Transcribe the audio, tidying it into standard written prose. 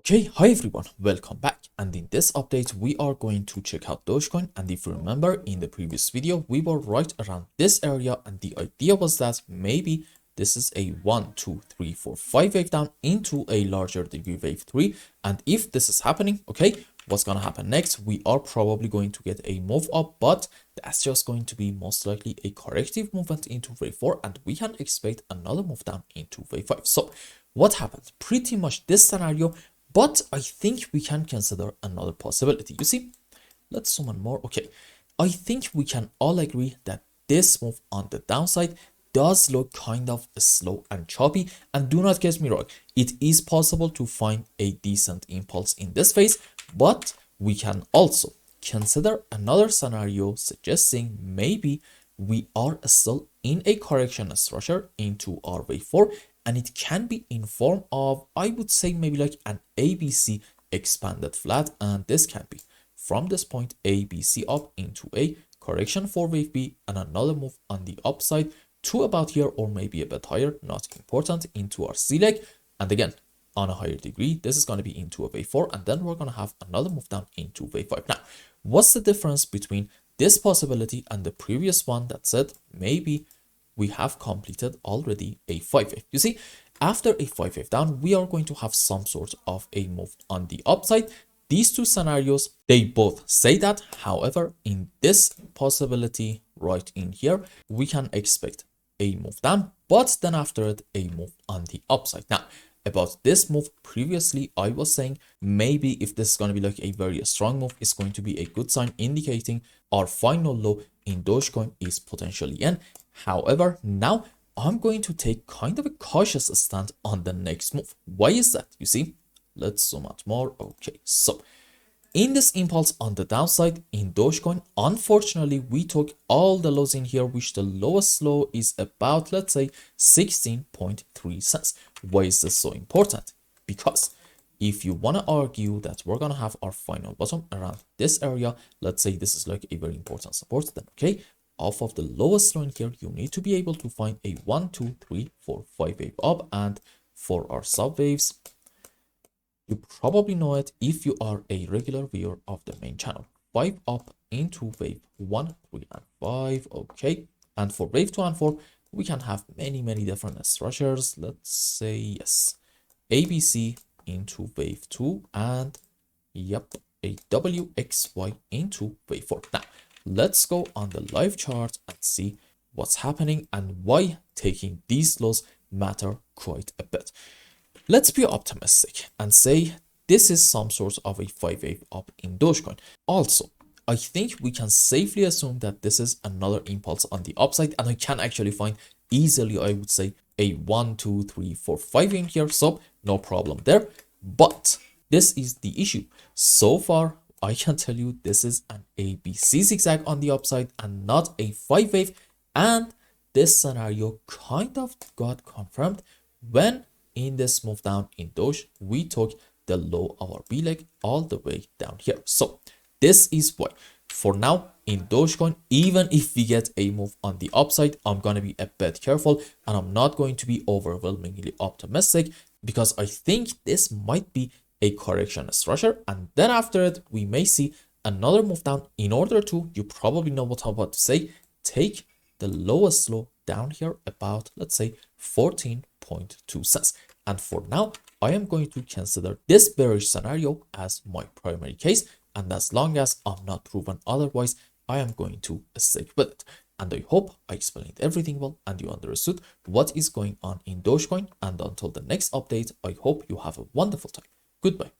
Okay, hi everyone, welcome back. And in this update, we are going to check out Dogecoin. And if you remember in the previous video, we were right around this area. And the idea was that maybe this is a 1, 2, 3, 4, 5 wave down into a larger degree wave 3. And if this is happening, okay, what's going to happen next? We are probably going to get a move up, but that's just going to be most likely a corrective movement into wave 4. And we can expect another move down into wave 5. So what happens? Pretty much this scenario. But I think we can consider another possibility. You see, let's zoom in more. Okay, I think we can all agree that this move on the downside does look kind of slow and choppy. And do not get me wrong, it is possible to find a decent impulse in this phase, but we can also consider another scenario suggesting maybe we are still in a correction structure into our wave 4. And it can be in form of, I would say, maybe like an ABC expanded flat. And this can be from this point ABC up into a correction for wave B and another move on the upside to about here or maybe a bit higher, not important, into our C leg. And again, on a higher degree, this is going to be into a wave 4. And then we're going to have another move down into wave 5. Now, what's the difference between this possibility and the previous one that said maybe we have completed already a 5 wave? You see, after a 5 wave down, we are going to have some sort of a move on the upside. These two scenarios, they both say that. However, in this possibility right in here, we can expect a move down, but then after it, a move on the upside. Now, about this move, previously I was saying maybe if this is going to be like a very strong move, it's going to be a good sign indicating our final low in Dogecoin is potentially in. However, now I'm going to take kind of a cautious stand on the next move. Why is that? You see, let's zoom out more. Okay, so in this impulse on the downside in Dogecoin, unfortunately, we took all the lows in here, which the lowest low is about, let's say, 16.3 cents. Why is this so important? Because if you want to argue that we're going to have our final bottom around this area, let's say this is like a very important support, then okay, off of the lowest low in here, you need to be able to find a 1, 2, 3, 4, 5 wave up. And for our sub waves, you probably know it if you are a regular viewer of the main channel. 5 up into wave 1, 3, and 5. Okay. And for wave 2 and 4, we can have many different structures. Let's say, yes, ABC into wave 2 and, yep, a WXY into wave 4. Now, let's go on the live chart and see what's happening and why taking these lows matter quite a bit. Let's be optimistic and say this is some sort of a 5 wave up in Dogecoin. Also, I think we can safely assume that this is another impulse on the upside, and I can actually find easily, I would say, a 1, 2, 3, 4, 5 in here, so no problem there. But this is the issue. So far, I can tell you this is an ABC zigzag on the upside and not a 5 wave, and this scenario kind of got confirmed when in this move down in Doge, we took the low of our B leg all the way down here. So this is why for now in Dogecoin, even if we get a move on the upside, I'm going to be a bit careful and I'm not going to be overwhelmingly optimistic because I think this might be a correction structure. And then after it, we may see another move down in order to, you probably know what I'm about to say, take the lowest low down here about, let's say, 14.2 cents. And for now, I am going to consider this bearish scenario as my primary case. And as long as I'm not proven otherwise, I am going to stick with it. And I hope I explained everything well and you understood what is going on in Dogecoin. And until the next update, I hope you have a wonderful time. Goodbye.